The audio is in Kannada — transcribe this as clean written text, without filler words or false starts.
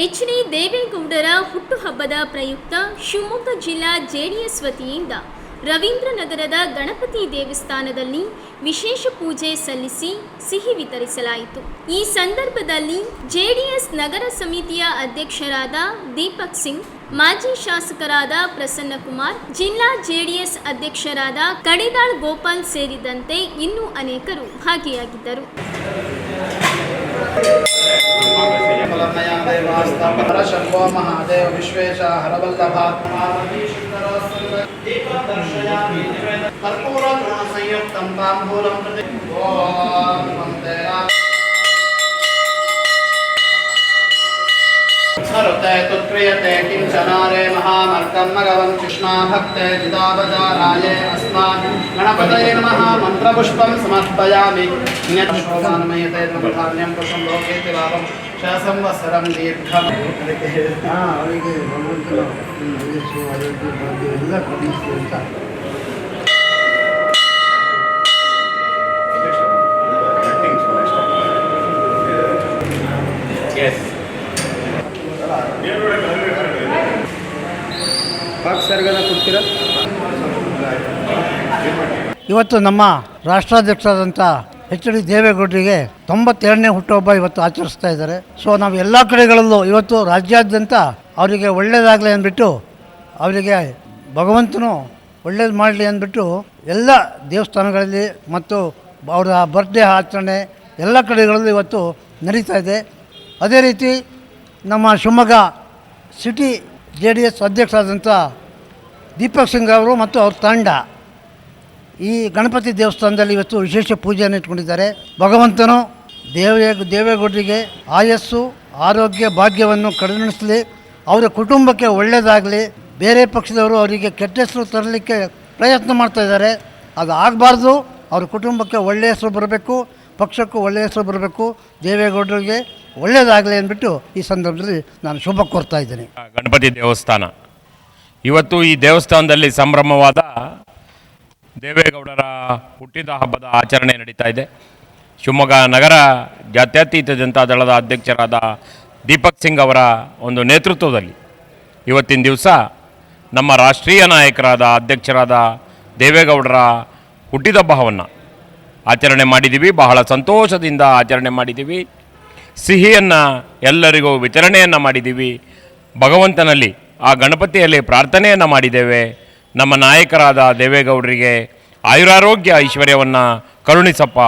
ಎಚ್.ಡಿ. ದೇವೇಗೌಡರ ಹುಟ್ಟುಹಬ್ಬದ ಪ್ರಯುಕ್ತ ಶಿವಮೊಗ್ಗ ಜಿಲ್ಲಾ ಜೆಡಿಎಸ್ ವತಿಯಿಂದ ರವೀಂದ್ರನಗರದ ಗಣಪತಿ ದೇವಸ್ಥಾನದಲ್ಲಿ ವಿಶೇಷ ಪೂಜೆ ಸಲ್ಲಿಸಿ ಸಿಹಿ ವಿತರಿಸಲಾಯಿತು. ಈ ಸಂದರ್ಭದಲ್ಲಿ ಜೆಡಿಎಸ್ ನಗರ ಸಮಿತಿಯ ಅಧ್ಯಕ್ಷರಾದ ದೀಪಕ್ ಸಿಂಗ್, ಮಾಜಿ ಶಾಸಕರಾದ ಪ್ರಸನ್ನಕುಮಾರ್, ಜಿಲ್ಲಾ ಜೆಡಿಎಸ್ ಅಧ್ಯಕ್ಷರಾದ ಕಡಿದಾಳ್ ಗೋಪಾಲ್ ಸೇರಿದಂತೆ ಇನ್ನೂ ಅನೇಕರು ಭಾಗಿಯಾಗಿದ್ದರು. ಶಂಭೋ ಮಹಾದೇವ ವಿಶ್ವೇಶ ಹರವಲ್ಲಭ ಕರ್ಪೂರ ಸಂಯುಕ್ತಂ ತಾಂಬೂಲಂ ಪ್ರತಿ ಸ್ಮರುತೆ ತುತ್ಕ್ರಿಯತೆ ಕಿಂಚನಾರೆ ಮಹಾಮರ್ಕಂ ಮಗವಂ ಕೃಷ್ಣಾ ಭಕ್ತೆ ಜಿತಾವತಾರಾಯೇ ಅಸ್ಮಾತ್ ಗಣಪತಯೇ ನಮಃ ಮಂತ್ರಪುಷ್ಪಂ ಸಮರ್ಪಯಾಮಿ. ನ್ಯಶೋಭಾನಮಯತೆ ನಮಧಾನ್ಯಂ ಪುರುಷಂ ಲೋಕೇತಿ ಲಾಭಂ ಶಸಂವತ್ಸರಂ ದೀರ್ಘಂ. ಅವರಿಗೆ ಭಗವಂತನ ಯಶಸ್ಸು ಆರೋಗ್ಯ ಭಾಗ್ಯ ಎಲ್ಲ ಕೊಡಿಸಿ ಅಂತ ಇವತ್ತು ನಮ್ಮ ರಾಷ್ಟ್ರಾಧ್ಯಕ್ಷರಾದಂಥ ಎಚ್.ಡಿ. ದೇವೇಗೌಡರಿಗೆ 92ನೇ ಹುಟ್ಟುಹಬ್ಬ ಇವತ್ತು ಆಚರಿಸ್ತಾ ಇದ್ದಾರೆ. ಸೊ ನಾವು ಎಲ್ಲ ಕಡೆಗಳಲ್ಲೂ ಇವತ್ತು ರಾಜ್ಯಾದ್ಯಂತ ಅವರಿಗೆ ಒಳ್ಳೆಯದಾಗಲಿ ಅಂದ್ಬಿಟ್ಟು, ಅವರಿಗೆ ಭಗವಂತನು ಒಳ್ಳೇದು ಮಾಡಲಿ ಅಂದ್ಬಿಟ್ಟು ಎಲ್ಲ ದೇವಸ್ಥಾನಗಳಲ್ಲಿ ಮತ್ತು ಅವರ ಬರ್ತ್ಡೇ ಆಚರಣೆ ಎಲ್ಲ ಕಡೆಗಳಲ್ಲೂ ಇವತ್ತು ನಡೀತಾ ಇದೆ. ಅದೇ ರೀತಿ ನಮ್ಮ ಶಿವಮೊಗ್ಗ ಸಿಟಿ ಜೆಡಿಎಸ್ ಅಧ್ಯಕ್ಷರಾದಂಥ ದೀಪಕ್ ಸಿಂಗ್ ಅವರು ಮತ್ತು ಅವ್ರ ತಂಡ ಈ ಗಣಪತಿ ದೇವಸ್ಥಾನದಲ್ಲಿ ಇವತ್ತು ವಿಶೇಷ ಪೂಜೆಯನ್ನು ಇಟ್ಕೊಂಡಿದ್ದಾರೆ. ಭಗವಂತನು ದೇವೇಗೌಡರಿಗೆ ಆಯಸ್ಸು, ಆರೋಗ್ಯ, ಭಾಗ್ಯವನ್ನು ಕರುಣಿಸಲಿ, ಅವರ ಕುಟುಂಬಕ್ಕೆ ಒಳ್ಳೆಯದಾಗಲಿ. ಬೇರೆ ಪಕ್ಷದವರು ಅವರಿಗೆ ಕೆಟ್ಟ ಹೆಸರು ತರಲಿಕ್ಕೆ ಪ್ರಯತ್ನ ಮಾಡ್ತಾ ಇದ್ದಾರೆ. ಅದು ಆಗಬಾರ್ದು. ಅವ್ರ ಕುಟುಂಬಕ್ಕೆ ಒಳ್ಳೆಯ ಹೆಸರು ಬರಬೇಕು, ಪಕ್ಷಕ್ಕೂ ಒಳ್ಳೆಯ ಹೆಸರು ಬರಬೇಕು, ದೇವೇಗೌಡರಿಗೆ ಒಳ್ಳೆಯದಾಗಲಿ ಅಂದ್ಬಿಟ್ಟು ಈ ಸಂದರ್ಭದಲ್ಲಿ ನಾನು ಶುಭ ಕೋರ್ತಾ ಇದ್ದೇನೆ. ಗಣಪತಿ ದೇವಸ್ಥಾನ ಇವತ್ತು ಈ ದೇವಸ್ಥಾನದಲ್ಲಿ ಸಂಭ್ರಮವಾದ ದೇವೇಗೌಡರ ಹುಟ್ಟಿದ ಹಬ್ಬದ ಆಚರಣೆ ನಡೀತಾ ಇದೆ. ಶಿವಮೊಗ್ಗ ನಗರ ಜಾತ್ಯತೀತ ಜನತಾದಳದ ಅಧ್ಯಕ್ಷರಾದ ದೀಪಕ್ ಸಿಂಗ್ ಅವರ ಒಂದು ನೇತೃತ್ವದಲ್ಲಿ ಇವತ್ತಿನ ದಿವಸ ನಮ್ಮ ರಾಷ್ಟ್ರೀಯ ನಾಯಕರಾದ ಅಧ್ಯಕ್ಷರಾದ ದೇವೇಗೌಡರ ಹುಟ್ಟಿದಬ್ಬವನ್ನು ಆಚರಣೆ ಮಾಡಿದ್ದೀವಿ. ಬಹಳ ಸಂತೋಷದಿಂದ ಆಚರಣೆ ಮಾಡಿದ್ದೀವಿ. ಸಿಹಿಯನ್ನು ಎಲ್ಲರಿಗೂ ವಿತರಣೆಯನ್ನು ಮಾಡಿದ್ದೀವಿ. ಭಗವಂತನಲ್ಲಿ ಆ ಗಣಪತಿಯಲ್ಲಿ ಪ್ರಾರ್ಥನೆಯನ್ನು ಮಾಡಿದ್ದೇವೆ. ನಮ್ಮ ನಾಯಕರಾದ ದೇವೇಗೌಡರಿಗೆ ಆಯುರಾರೋಗ್ಯ ಐಶ್ವರ್ಯವನ್ನು ಕರುಣಿಸಪ್ಪ